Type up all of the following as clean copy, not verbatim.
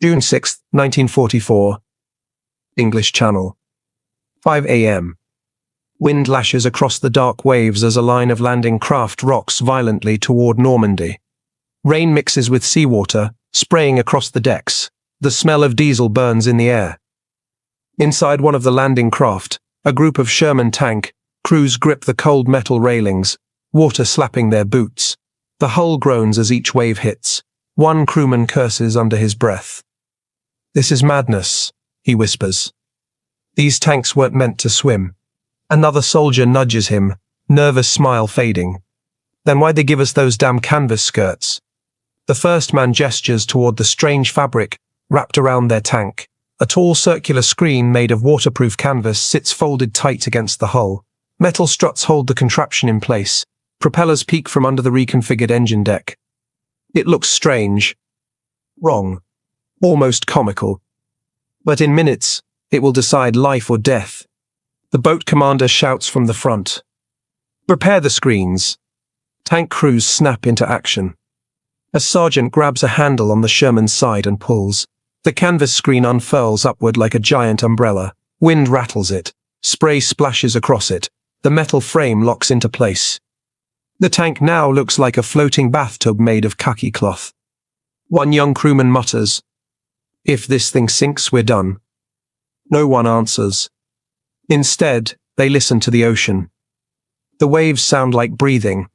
June 6, 1944. English Channel. 5 a.m. Wind lashes across the dark waves as a line of landing craft rocks violently toward Normandy. Rain mixes with seawater, spraying across the decks. The smell of diesel burns in the air. Inside one of the landing craft, a group of Sherman tank crews grip the cold metal railings, water slapping their boots. The hull groans as each wave hits. One crewman curses under his breath. "This is madness," he whispers. "These tanks weren't meant to swim." Another soldier nudges him, nervous smile fading. "Then why'd they give us those damn canvas skirts?" The first man gestures toward the strange fabric wrapped around their tank. A tall circular screen made of waterproof canvas sits folded tight against the hull. Metal struts hold the contraption in place. Propellers peek from under the reconfigured engine deck. It looks strange, wrong, almost comical. But in minutes, it will decide life or death. The boat commander shouts from the front. "Prepare the screens." Tank crews snap into action. A sergeant grabs a handle on the Sherman's side and pulls. The canvas screen unfurls upward like a giant umbrella. Wind rattles it. Spray splashes across it. The metal frame locks into place. The tank now looks like a floating bathtub made of khaki cloth. One young crewman mutters, "If this thing sinks, we're done." No one answers. Instead, they listen to the ocean. The waves sound like breathing,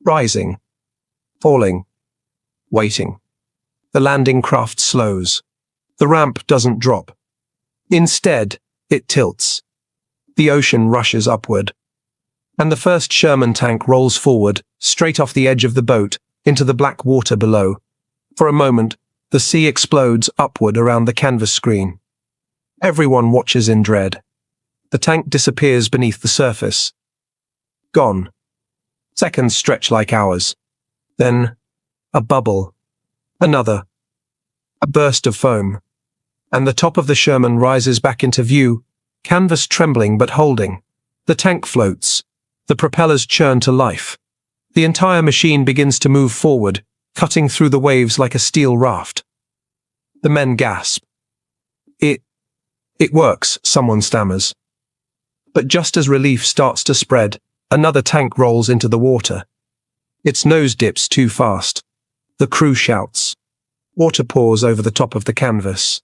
rising, falling, waiting. The landing craft slows. The ramp doesn't drop. Instead, it tilts. The ocean rushes upward. And the first Sherman tank rolls forward, straight off the edge of the boat, into the black water below. For a moment, the sea explodes upward around the canvas screen. Everyone watches in dread. The tank disappears beneath the surface. Gone. Seconds stretch like hours. Then, a bubble. Another. A burst of foam. And the top of the Sherman rises back into view, canvas trembling but holding. The tank floats. The propellers churn to life. The entire machine begins to move forward, cutting through the waves like a steel raft. The men gasp. It works, someone stammers. But just as relief starts to spread, another tank rolls into the water. Its nose dips too fast. The crew shouts. Water pours over the top of the canvas.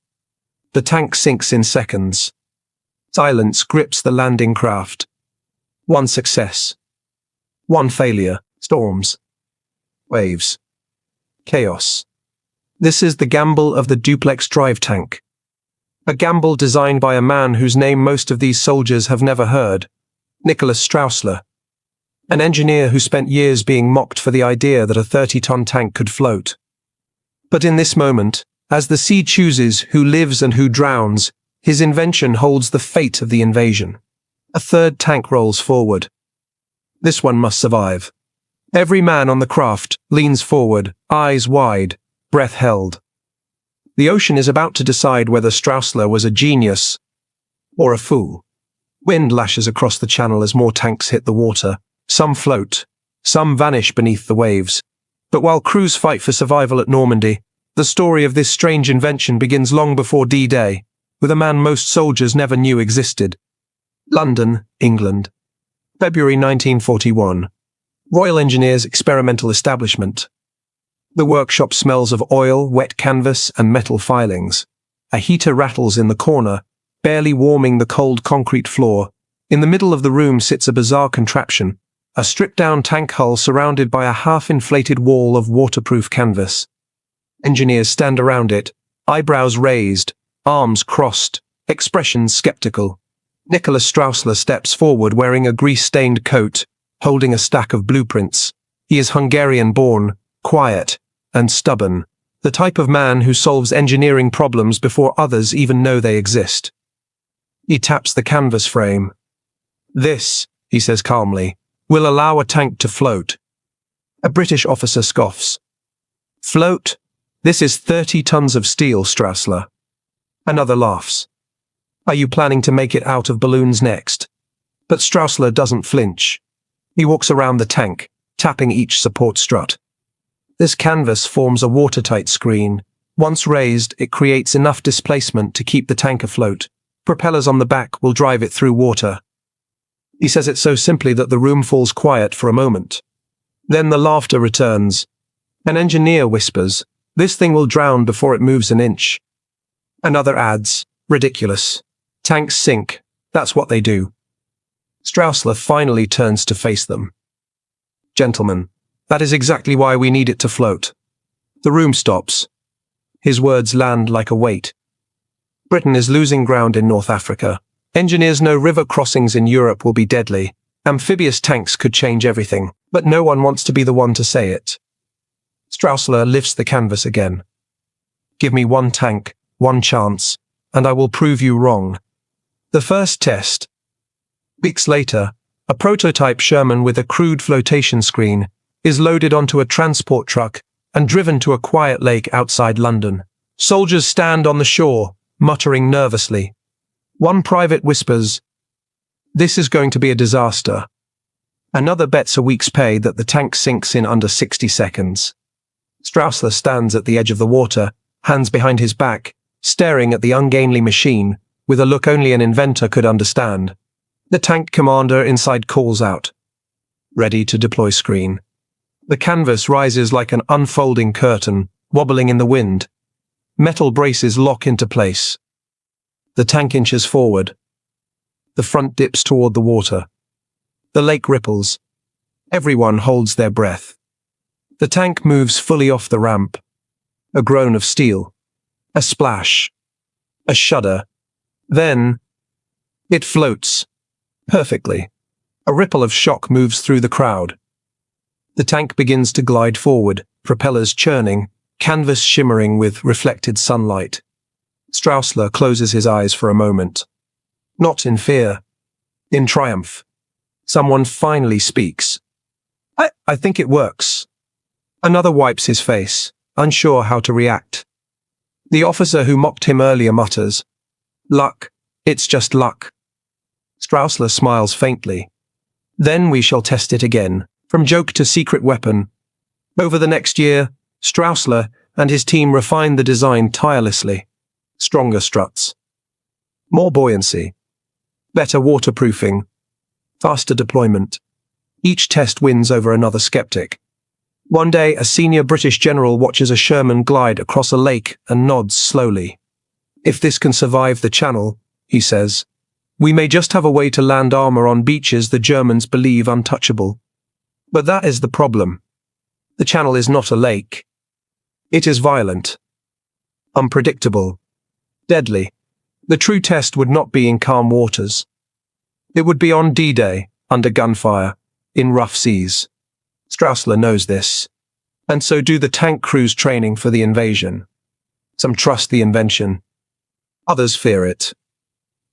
The tank sinks in seconds. Silence grips the landing craft. One success. One failure. Storms. Waves. Chaos. This is the gamble of the duplex drive tank. A gamble designed by a man whose name most of these soldiers have never heard. Nicholas Straussler. An engineer who spent years being mocked for the idea that a 30-ton tank could float. But in this moment, as the sea chooses who lives and who drowns, his invention holds the fate of the invasion. A third tank rolls forward. This one must survive. Every man on the craft leans forward, eyes wide, breath held. The ocean is about to decide whether Straussler was a genius or a fool. Wind lashes across the channel as more tanks hit the water. Some float, some vanish beneath the waves. But while crews fight for survival at Normandy, the story of this strange invention begins long before D-Day, with a man most soldiers never knew existed. London, England. February 1941. Royal Engineers Experimental Establishment. The workshop smells of oil, wet canvas, and metal filings. A heater rattles in the corner, barely warming the cold concrete floor. In the middle of the room sits a bizarre contraption, a stripped-down tank hull surrounded by a half-inflated wall of waterproof canvas. Engineers stand around it, eyebrows raised, arms crossed, expressions skeptical. Nicholas Straussler steps forward wearing a grease-stained coat, holding a stack of blueprints. He is Hungarian-born, quiet, and stubborn, the type of man who solves engineering problems before others even know they exist. He taps the canvas frame. "This," he says calmly, "will allow a tank to float." A British officer scoffs. "Float? This is 30 tons of steel, Straussler." Another laughs. "Are you planning to make it out of balloons next?" But Straussler doesn't flinch. He walks around the tank, tapping each support strut. This canvas forms a watertight screen, Once raised, it creates enough displacement to keep the tank afloat. Propellers on the back will drive it through water. He says it so simply that the room falls quiet for a moment. Then the laughter returns. An engineer whispers, "This thing will drown before it moves an inch." Another adds, "Ridiculous. Tanks sink. That's what they do." Straussler finally turns to face them. "Gentlemen, that is exactly why we need it to float." The room stops. His words land like a weight. Britain is losing ground in North Africa. Engineers know river crossings in Europe will be deadly. Amphibious tanks could change everything, but no one wants to be the one to say it. Straussler lifts the canvas again. "Give me one tank, one chance, and I will prove you wrong." The first test. Weeks later, a prototype Sherman with a crude flotation screen is loaded onto a transport truck and driven to a quiet lake outside London. Soldiers stand on the shore, muttering nervously. One private whispers, "This is going to be a disaster." Another bets a week's pay that the tank sinks in under 60 seconds. Straussler stands at the edge of the water, hands behind his back, staring at the ungainly machine with a look only an inventor could understand. The tank commander inside calls out, "Ready to deploy screen." The canvas rises like an unfolding curtain, wobbling in the wind. Metal braces lock into place. The tank inches forward. The front dips toward the water. The lake ripples. Everyone holds their breath. The tank moves fully off the ramp. A groan of steel. A splash. A shudder. Then, it floats. Perfectly. A ripple of shock moves through the crowd. The tank begins to glide forward, propellers churning, canvas shimmering with reflected sunlight. Straussler closes his eyes for a moment. Not in fear. In triumph. Someone finally speaks. I think it works." Another wipes his face, unsure how to react. The officer who mocked him earlier mutters, "Luck. It's just luck." Straussler smiles faintly. "Then we shall test it again, from joke to secret weapon." Over the next year, Straussler and his team refined the design tirelessly. Stronger struts. More buoyancy. Better waterproofing. Faster deployment. Each test wins over another skeptic. One day, a senior British general watches a Sherman glide across a lake and nods slowly. "If this can survive the channel," he says, "we may just have a way to land armor on beaches the Germans believe untouchable." But that is the problem. The channel is not a lake. It is violent. Unpredictable. Deadly. The true test would not be in calm waters. It would be on D-Day, under gunfire, in rough seas. Straussler knows this. And so do the tank crews training for the invasion. Some trust the invention. Others fear it.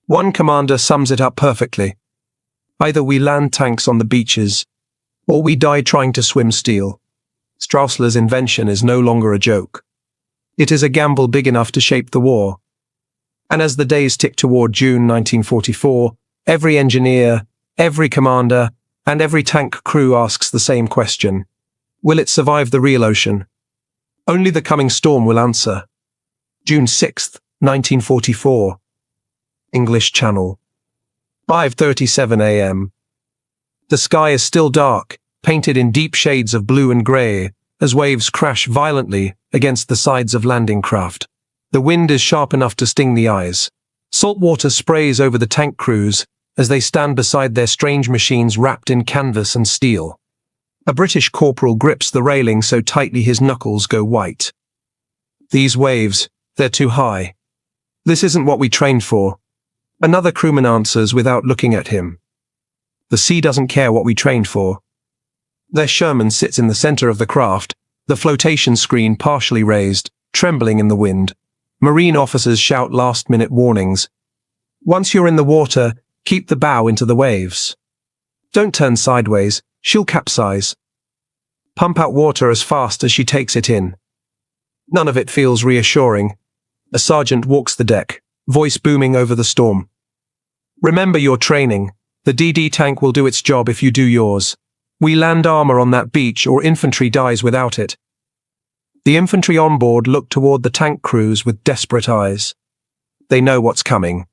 One commander sums it up perfectly. "Either we land tanks on the beaches, or we die trying to swim steel." Straussler's invention is no longer a joke. It is a gamble big enough to shape the war. And as the days tick toward June 1944, every engineer, every commander, and every tank crew asks the same question. Will it survive the real ocean? Only the coming storm will answer. June 6, 1944. English Channel. 5:37 a.m. The sky is still dark, painted in deep shades of blue and grey, as waves crash violently against the sides of landing craft. The wind is sharp enough to sting the eyes. Salt water sprays over the tank crews as they stand beside their strange machines wrapped in canvas and steel. A British corporal grips the railing so tightly his knuckles go white. "These waves, they're too high. This isn't what we trained for." Another crewman answers without looking at him. "The sea doesn't care what we trained for." Their Sherman sits in the center of the craft, the flotation screen partially raised, trembling in the wind. Marine officers shout last-minute warnings. "Once you're in the water, keep the bow into the waves. Don't turn sideways, she'll capsize. Pump out water as fast as she takes it in." None of it feels reassuring. A sergeant walks the deck, voice booming over the storm. "Remember your training. The DD tank will do its job if you do yours. We land armor on that beach or infantry dies without it." The infantry on board look toward the tank crews with desperate eyes. They know what's coming.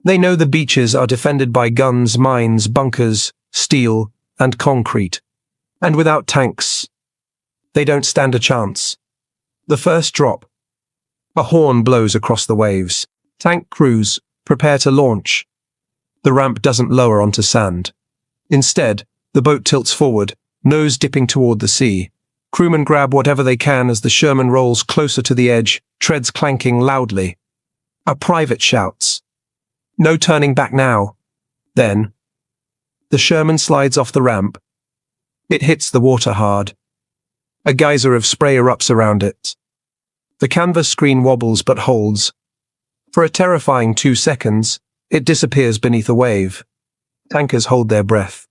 They know the beaches are defended by guns, mines, bunkers, steel, and concrete. And without tanks, they don't stand a chance. The first drop. A horn blows across the waves. Tank crews prepare to launch. The ramp doesn't lower onto sand. Instead, the boat tilts forward, nose dipping toward the sea. Crewmen grab whatever they can as the Sherman rolls closer to the edge, treads clanking loudly. A private shouts, "No turning back now." Then, the Sherman slides off the ramp. It hits the water hard. A geyser of spray erupts around it. The canvas screen wobbles but holds. For a terrifying 2 seconds, it disappears beneath a wave. Tankers hold their breath.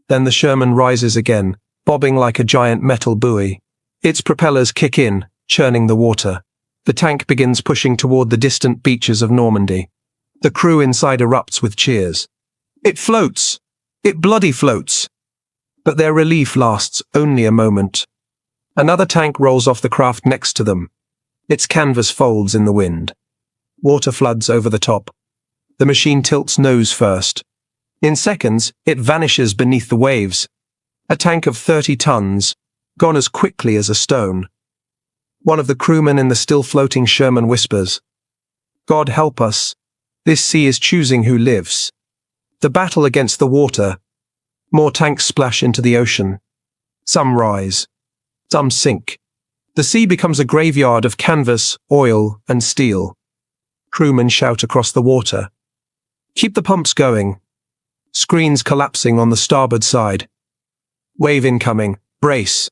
Then the Sherman rises again, bobbing like a giant metal buoy. Its propellers kick in, churning the water. The tank begins pushing toward the distant beaches of Normandy. The crew inside erupts with cheers. It floats! It bloody floats! But their relief lasts only a moment. Another tank rolls off the craft next to them. Its canvas folds in the wind. Water floods over the top. The machine tilts nose first. In seconds, it vanishes beneath the waves. A tank of 30 tons, gone as quickly as a stone. One of the crewmen in the still floating Sherman whispers, "God help us. This sea is choosing who lives." The battle against the water. More tanks splash into the ocean. Some rise. Some sink. The sea becomes a graveyard of canvas, oil, and steel. Crewmen shout across the water, "Keep the pumps going." Screens collapsing on the starboard side. Wave incoming. Brace.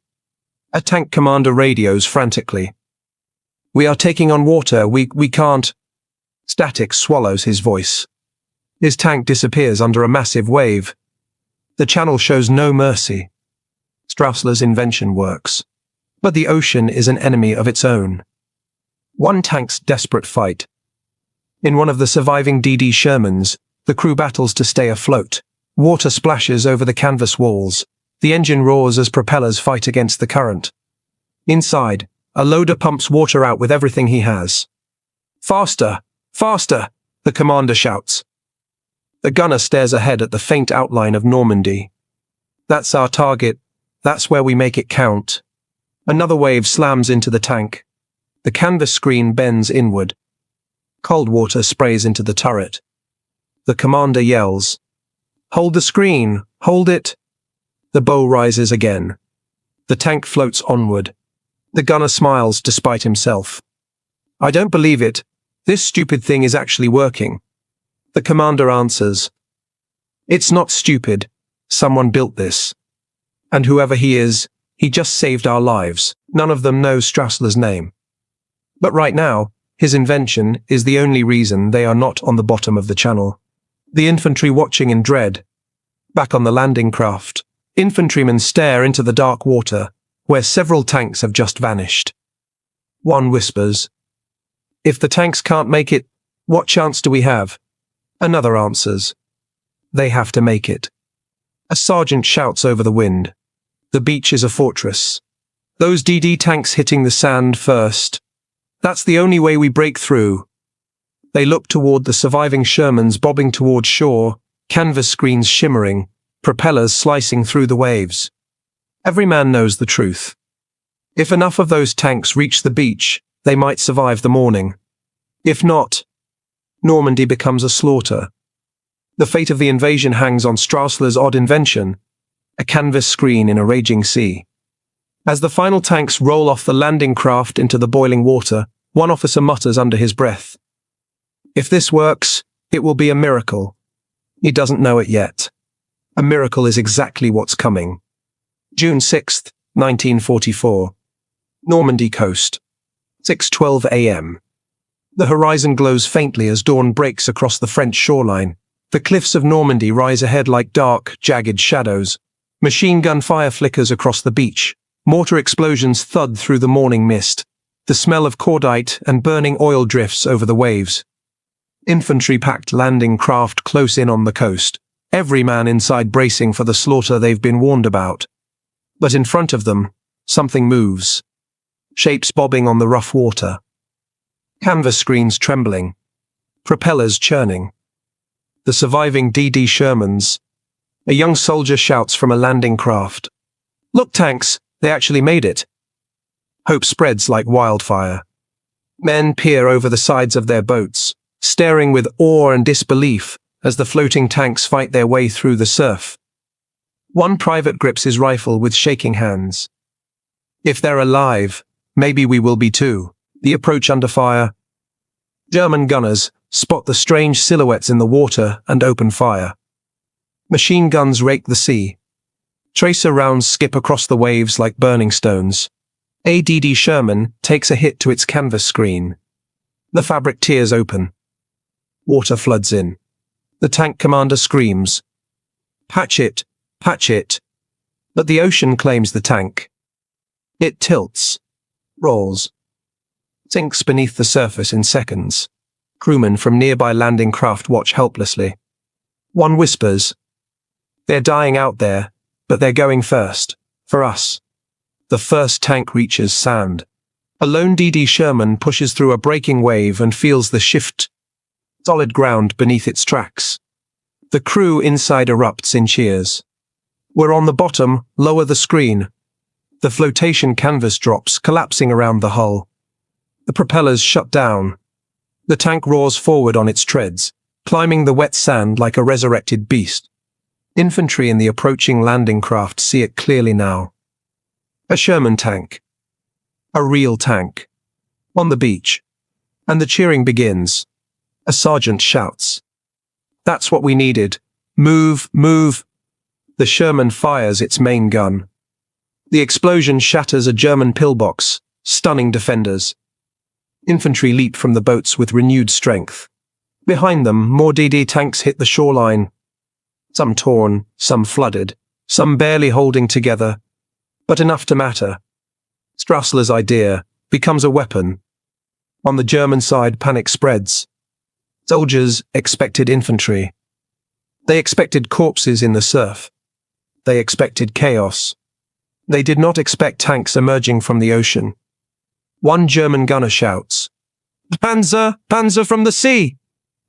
A tank commander radios frantically. "We are taking on water. We can't." Static swallows his voice. His tank disappears under a massive wave. The channel shows no mercy. Straussler's invention works. But the ocean is an enemy of its own. One tank's desperate fight. In one of the surviving DD Shermans, the crew battles to stay afloat. Water splashes over the canvas walls. The engine roars as propellers fight against the current. Inside, a loader pumps water out with everything he has. "Faster! Faster!" the commander shouts. The gunner stares ahead at the faint outline of Normandy. "That's our target. That's where we make it count." Another wave slams into the tank. The canvas screen bends inward. Cold water sprays into the turret. The commander yells, "Hold the screen! Hold it!" The bow rises again. The tank floats onward. The gunner smiles despite himself. "I don't believe it. This stupid thing is actually working." The commander answers, "It's not stupid. Someone built this. And whoever he is, he just saved our lives." None of them knows Straussler's name. But right now, his invention is the only reason they are not on the bottom of the channel. The infantry watching in dread. Back on the landing craft, infantrymen stare into the dark water, where several tanks have just vanished. One whispers, "If the tanks can't make it, what chance do we have?" Another answers, "They have to make it." A sergeant shouts over the wind, "The beach is a fortress. Those DD tanks hitting the sand first. That's the only way we break through." They look toward the surviving Shermans bobbing toward shore, canvas screens shimmering, propellers slicing through the waves. Every man knows the truth. If enough of those tanks reach the beach, they might survive the morning. If not, Normandy becomes a slaughter. The fate of the invasion hangs on Straussler's odd invention, a canvas screen in a raging sea. As the final tanks roll off the landing craft into the boiling water, one officer mutters under his breath, "If this works, it will be a miracle." He doesn't know it yet. A miracle is exactly what's coming. June 6th, 1944. Normandy coast. 6:12 a.m. The horizon glows faintly as dawn breaks across the French shoreline. The cliffs of Normandy rise ahead like dark, jagged shadows. Machine gun fire flickers across the beach. Mortar explosions thud through the morning mist. The smell of cordite and burning oil drifts over the waves. Infantry-packed landing craft close in on the coast, every man inside bracing for the slaughter they've been warned about. But in front of them, something moves. shapes bobbing on the rough water. Canvas screens trembling, propellers churning. The surviving DD Shermans. A young soldier shouts from a landing craft. "Look, tanks, they actually made it." Hope spreads like wildfire. Men peer over the sides of their boats, staring with awe and disbelief as the floating tanks fight their way through the surf. One private grips his rifle with shaking hands. "If they're alive, maybe we will be too." The approach under fire. German gunners spot the strange silhouettes in the water and open fire. Machine guns rake the sea. Tracer rounds skip across the waves like burning stones. A DD Sherman takes a hit to its canvas screen. The fabric tears open. Water floods in. The tank commander screams, "Patch it, patch it." But the ocean claims the tank. It tilts, rolls, sinks beneath the surface in seconds. Crewmen from nearby landing craft watch helplessly. One whispers, "They're dying out there, but they're going first, for us." The first tank reaches sand. A lone DD Sherman pushes through a breaking wave and feels the shift. Solid ground beneath its tracks. The crew inside erupts in cheers. "We're on the bottom, lower the screen." The flotation canvas drops, collapsing around the hull. The propellers shut down. The tank roars forward on its treads, climbing the wet sand like a resurrected beast. Infantry in the approaching landing craft see it clearly now. A Sherman tank. A real tank. On the beach. And the cheering begins. A sergeant shouts, "That's what we needed. Move, move." The Sherman fires its main gun. The explosion shatters a German pillbox, stunning defenders. Infantry leap from the boats with renewed strength. Behind them, more DD tanks hit the shoreline. Some torn, some flooded, some barely holding together, but enough to matter. Straussler's idea becomes a weapon. On the German side, panic spreads. Soldiers expected infantry. They expected corpses in the surf. They expected chaos. They did not expect tanks emerging from the ocean. One German gunner shouts, "Panzer, Panzer from the sea!"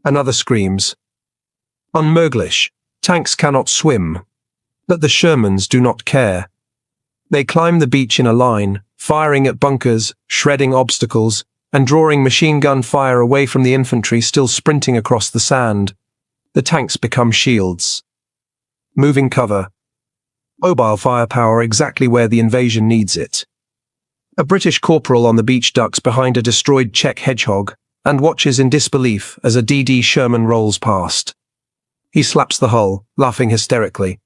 Another screams. On Möglich, tanks cannot swim, but the Shermans do not care. They climb the beach in a line, firing at bunkers, shredding obstacles, and drawing machine gun fire away from the infantry still sprinting across the sand. The tanks become shields. Moving cover. Mobile firepower exactly where the invasion needs it. A British corporal on the beach ducks behind a destroyed Czech hedgehog and watches in disbelief as a DD Sherman rolls past. He slaps the hull, laughing hysterically.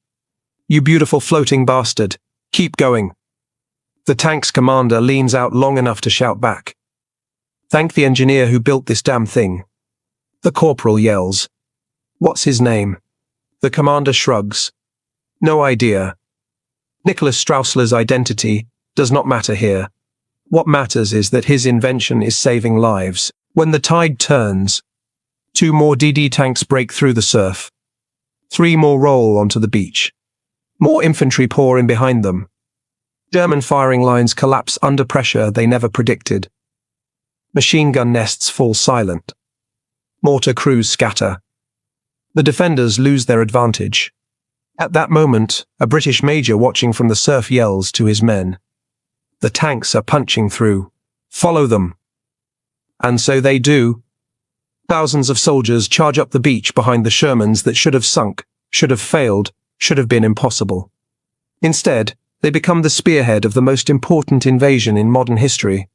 "You beautiful floating bastard. Keep going." The tank's commander leans out long enough to shout back, "Thank the engineer who built this damn thing." The corporal yells, "What's his name?" The commander shrugs. "No idea." Nicholas Straussler's identity does not matter here. What matters is that his invention is saving lives. When the tide turns, 2 more DD tanks break through the surf. 3 more roll onto the beach. More infantry pour in behind them. German firing lines collapse under pressure they never predicted. Machine gun nests fall silent. Mortar crews scatter. The defenders lose their advantage. At that moment, a British major watching from the surf yells to his men, "The tanks are punching through. Follow them." And so they do. Thousands of soldiers charge up the beach behind the Shermans that should have sunk, should have failed, should have been impossible. Instead, they become the spearhead of the most important invasion in modern history.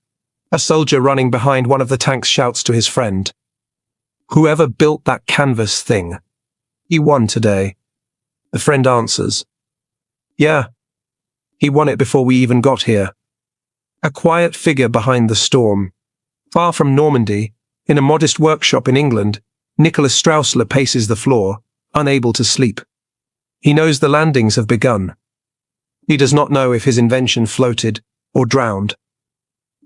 A soldier running behind one of the tanks shouts to his friend, "Whoever built that canvas thing, he won today." The friend answers, "Yeah, he won it before we even got here." A quiet figure behind the storm. Far from Normandy, in a modest workshop in England, Nicholas Straussler paces the floor, unable to sleep. He knows the landings have begun. He does not know if his invention floated or drowned.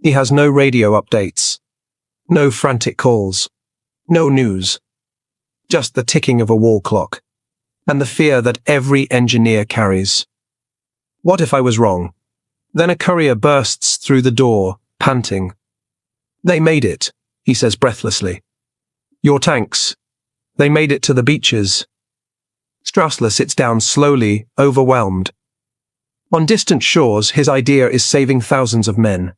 He has no radio updates, no frantic calls, no news, just the ticking of a wall clock, and the fear that every engineer carries. What if I was wrong? Then a courier bursts through the door, panting. "They made it," he says breathlessly. "Your tanks. They made it to the beaches." Straussler sits down slowly, overwhelmed. On distant shores, his idea is saving thousands of men.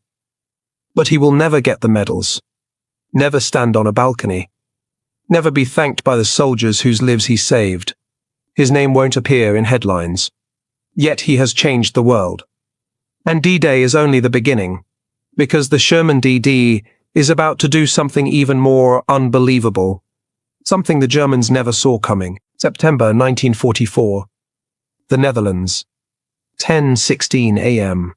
But he will never get the medals. Never stand on a balcony. Never be thanked by the soldiers whose lives he saved. His name won't appear in headlines. Yet he has changed the world. And D-Day is only the beginning, because the Sherman DD is about to do something even more unbelievable. Something the Germans never saw coming. September 1944. The Netherlands. 10:16 a.m.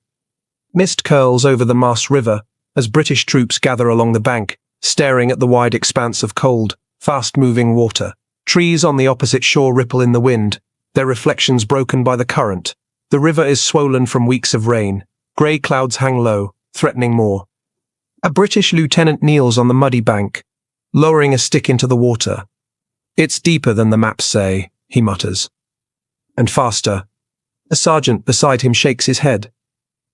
Mist curls over the Maas River as British troops gather along the bank, staring at the wide expanse of cold, fast-moving water. Trees on the opposite shore ripple in the wind, their reflections broken by the current. The river is swollen from weeks of rain. Grey clouds hang low, threatening more. A British lieutenant kneels on the muddy bank, lowering a stick into the water. "It's deeper than the maps say," he mutters. "And faster." A sergeant beside him shakes his head.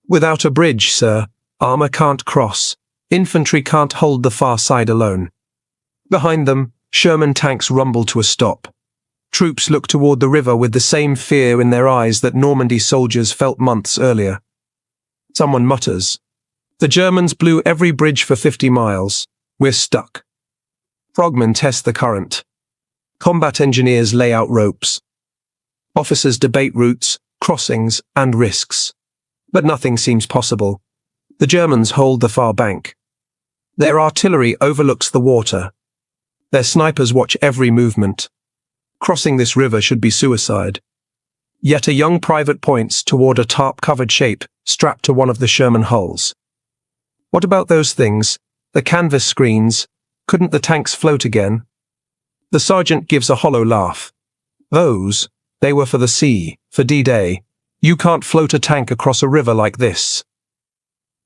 "Without a bridge, sir, armor can't cross. Infantry can't hold the far side alone." Behind them, Sherman tanks rumble to a stop. Troops look toward the river with the same fear in their eyes that Normandy soldiers felt months earlier. Someone mutters, "The Germans blew every bridge for 50 miles. We're stuck." Frogmen test the current. Combat engineers lay out ropes. Officers debate routes, crossings, and risks. But nothing seems possible. The Germans hold the far bank. Their artillery overlooks the water. Their snipers watch every movement. Crossing this river should be suicide. Yet a young private points toward a tarp-covered shape strapped to one of the Sherman hulls. "What about those things? The canvas screens? Couldn't the tanks float again?" The sergeant gives a hollow laugh. "Those? They were for the sea, for D-Day. You can't float a tank across a river like this."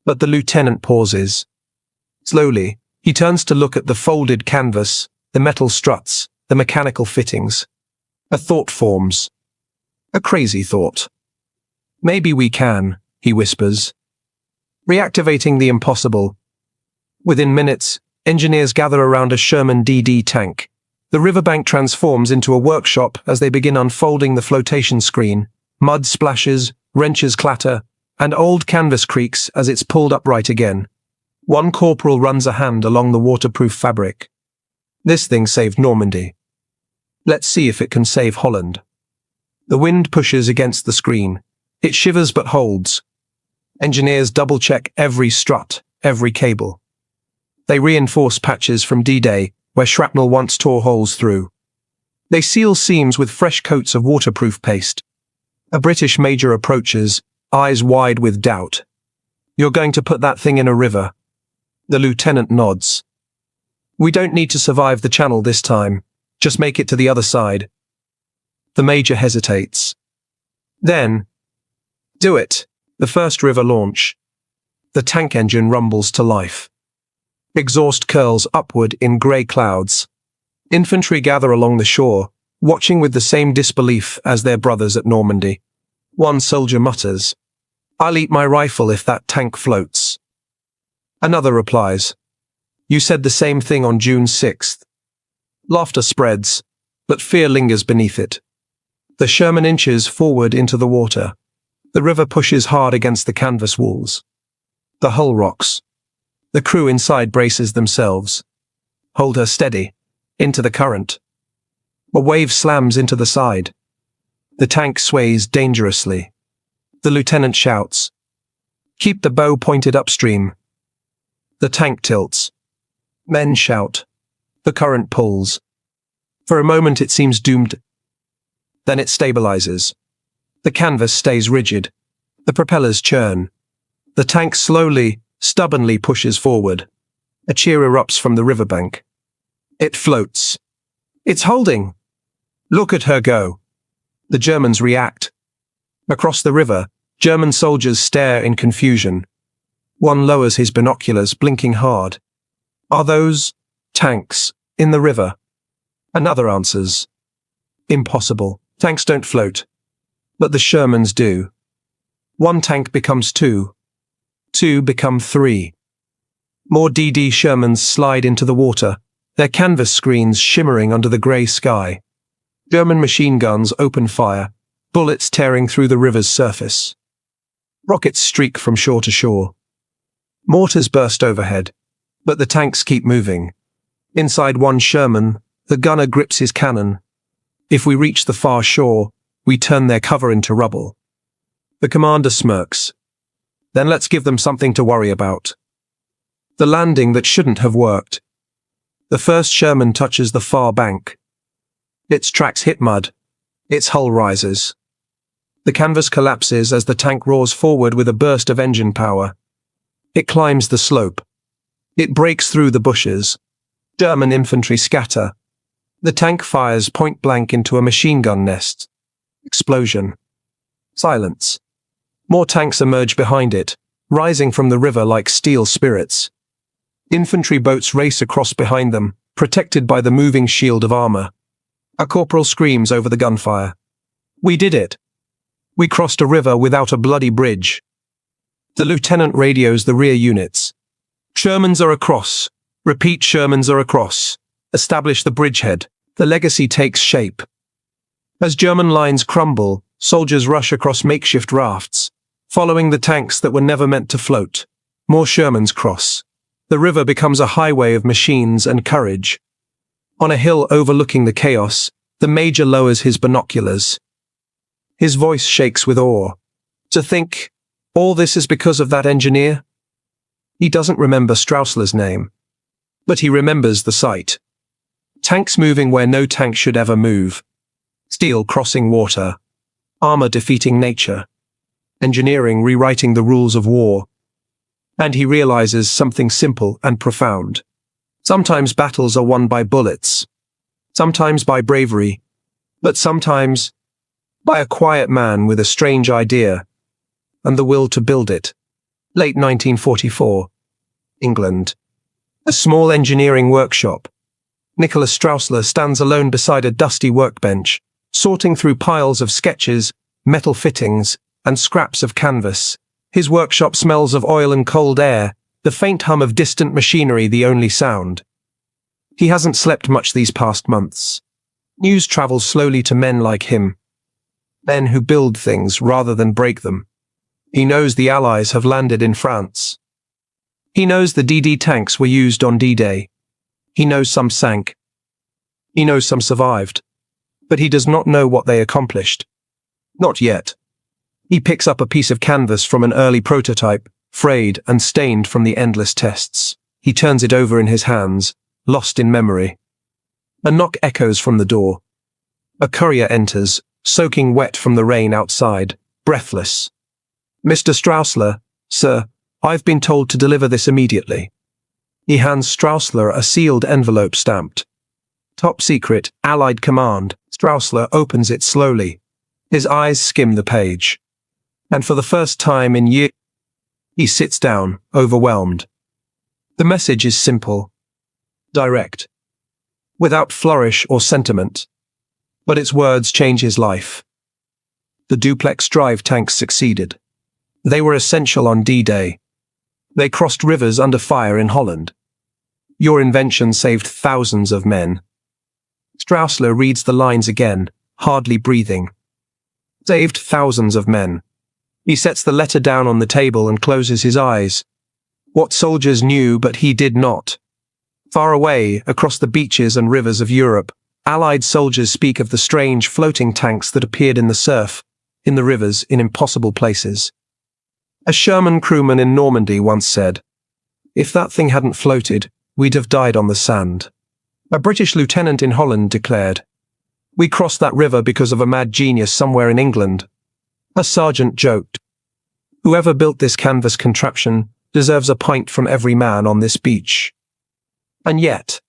But the lieutenant pauses. Slowly, he turns to look at the folded canvas, the metal struts, the mechanical fittings. A thought forms. A crazy thought. "Maybe we can," he whispers. Reactivating the impossible. Within minutes, engineers gather around a Sherman DD tank. The riverbank transforms into a workshop as they begin unfolding the flotation screen. Mud splashes, wrenches clatter, and old canvas creaks as it's pulled upright again. One corporal runs a hand along the waterproof fabric. This thing saved Normandy. Let's see if it can save Holland. The wind pushes against the screen. It shivers but holds. Engineers double-check every strut, every cable. They reinforce patches from D-Day, where shrapnel once tore holes through. They seal seams with fresh coats of waterproof paste. A British major approaches, eyes wide with doubt. "You're going to put that thing in a river?" The lieutenant nods. "We don't need to survive the channel this time. Just make it to the other side." The major hesitates. Then, "Do it." The first river launch. The tank engine rumbles to life. Exhaust curls upward in grey clouds. Infantry gather along the shore, watching with the same disbelief as their brothers at Normandy. One soldier mutters, "I'll eat my rifle if that tank floats." Another replies, "You said the same thing on June 6th. Laughter spreads, but fear lingers beneath it. The Sherman inches forward into the water. The river pushes hard against the canvas walls. The hull rocks. The crew inside braces themselves. Hold her steady, into the current. A wave slams into the side. The tank sways dangerously. The lieutenant shouts, "Keep the bow pointed upstream." The tank tilts. Men shout. The current pulls. For a moment it seems doomed. Then it stabilizes. The canvas stays rigid. The propellers churn. The tank slowly, stubbornly pushes forward. A cheer erupts from the riverbank. It floats. "It's holding!" "Look at her go!" The Germans react. Across the river, German soldiers stare in confusion. One lowers his binoculars, blinking hard. "Are those tanks in the river?" Another answers, "Impossible. Tanks don't float." But the Shermans do. One tank becomes two. Two become three. More DD Shermans slide into the water, their canvas screens shimmering under the grey sky. German machine guns open fire, bullets tearing through the river's surface. Rockets streak from shore to shore. Mortars burst overhead, but the tanks keep moving. Inside one Sherman, the gunner grips his cannon. If we reach the far shore, we turn their cover into rubble. The commander smirks. Then let's give them something to worry about. The landing that shouldn't have worked. The first Sherman touches the far bank. Its tracks hit mud. Its hull rises. The canvas collapses as the tank roars forward with a burst of engine power. It climbs the slope. It breaks through the bushes. German infantry scatter. The tank fires point blank into a machine gun nest. Explosion. Silence. More tanks emerge behind it, rising from the river like steel spirits. Infantry boats race across behind them, protected by the moving shield of armor. A corporal screams over the gunfire. We did it. We crossed a river without a bloody bridge. The lieutenant radios the rear units. Shermans are across. Repeat, Shermans are across. Establish the bridgehead. The legacy takes shape. As German lines crumble, soldiers rush across makeshift rafts, following the tanks that were never meant to float. More Shermans cross. The river becomes a highway of machines and courage. On a hill overlooking the chaos, the major lowers his binoculars. His voice shakes with awe. To think, all this is because of that engineer? He doesn't remember Straussler's name, but he remembers the sight. Tanks moving where no tank should ever move. Steel crossing water. Armor defeating nature. Engineering rewriting the rules of war. And he realizes something simple and profound. Sometimes battles are won by bullets. Sometimes by bravery. But sometimes by a quiet man with a strange idea and the will to build it. Late 1944. England. A small engineering workshop. Nicholas Straussler stands alone beside a dusty workbench, sorting through piles of sketches, metal fittings, and scraps of canvas. His workshop smells of oil and cold air, the faint hum of distant machinery the only sound. He hasn't slept much these past months. News travels slowly to men like him. Men who build things rather than break them. He knows the Allies have landed in France. He knows the DD tanks were used on D-Day. He knows some sank. He knows some survived. But he does not know what they accomplished. Not yet. He picks up a piece of canvas from an early prototype, frayed and stained from the endless tests. He turns it over in his hands, lost in memory. A knock echoes from the door. A courier enters, soaking wet from the rain outside, breathless. Mr. Straussler, sir, I've been told to deliver this immediately. He hands Straussler a sealed envelope stamped. Top secret, Allied command. Straussler opens it slowly. His eyes skim the page. And for the first time in years, he sits down, overwhelmed. The message is simple. Direct. Without flourish or sentiment. But its words change his life. The duplex drive tanks succeeded. They were essential on D-Day. They crossed rivers under fire in Holland. Your invention saved thousands of men. Straussler reads the lines again, hardly breathing. Saved thousands of men. He sets the letter down on the table and closes his eyes. What soldiers knew but he did not. Far away, across the beaches and rivers of Europe, Allied soldiers speak of the strange floating tanks that appeared in the surf, in the rivers, in impossible places. A Sherman crewman in Normandy once said, "If that thing hadn't floated, we'd have died on the sand." A British lieutenant in Holland declared, "We crossed that river because of a mad genius somewhere in England." A sergeant joked, "Whoever built this canvas contraption deserves a pint from every man on this beach." And yet,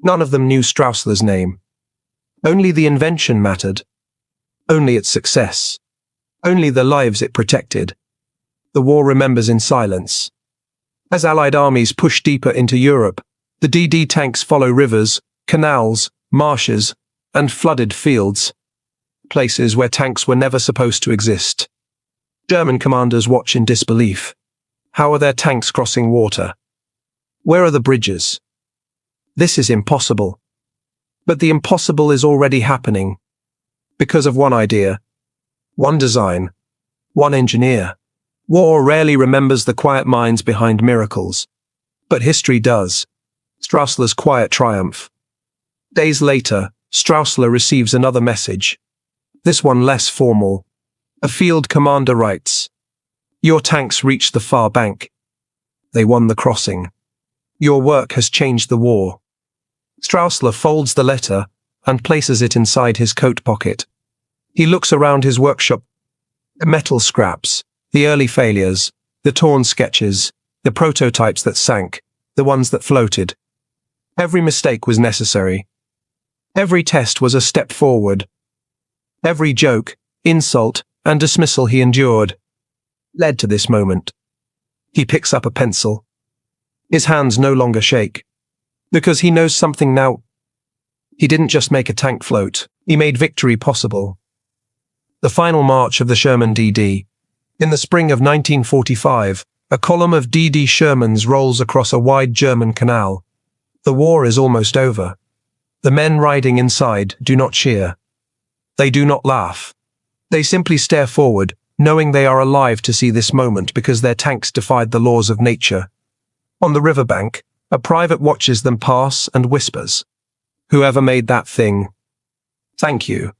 none of them knew Straussler's name. Only the invention mattered. Only its success. Only the lives it protected. The war remembers in silence. As Allied armies push deeper into Europe, the DD tanks follow rivers, canals, marshes, and flooded fields. Places where tanks were never supposed to exist. German commanders watch in disbelief. How are their tanks crossing water? Where are the bridges? This is impossible. But the impossible is already happening. Because of one idea, one design, one engineer. War rarely remembers the quiet minds behind miracles. But history does. Straussler's quiet triumph. Days later, Straussler receives another message. This one less formal. A field commander writes, "Your tanks reached the far bank. They won the crossing. Your work has changed the war." Straussler folds the letter and places it inside his coat pocket. He looks around his workshop. The metal scraps, the early failures, the torn sketches, the prototypes that sank, the ones that floated. Every mistake was necessary. Every test was a step forward. Every joke, insult, and dismissal he endured led to this moment. He picks up a pencil. His hands no longer shake. Because he knows something now. He didn't just make a tank float, he made victory possible. The final march of the Sherman DD. In the spring of 1945, a column of DD Shermans rolls across a wide German canal. The war is almost over. The men riding inside do not cheer. They do not laugh. They simply stare forward, knowing they are alive to see this moment because their tanks defied the laws of nature. On the riverbank, a private watches them pass and whispers, "Whoever made that thing, thank you."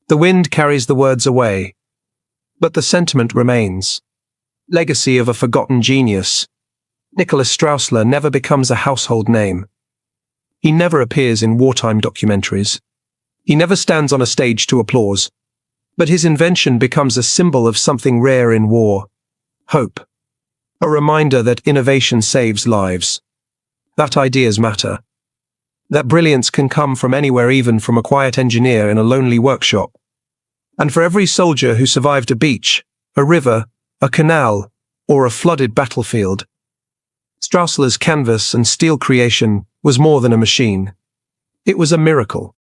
The wind carries the words away, but the sentiment remains. Legacy of a forgotten genius. Nicholas Straussler never becomes a household name. He never appears in wartime documentaries. He never stands on a stage to applause. But his invention becomes a symbol of something rare in war. Hope. A reminder that innovation saves lives. That ideas matter. That brilliance can come from anywhere, even from a quiet engineer in a lonely workshop. And for every soldier who survived a beach, a river, a canal, or a flooded battlefield, Straussler's canvas and steel creation was more than a machine. It was a miracle.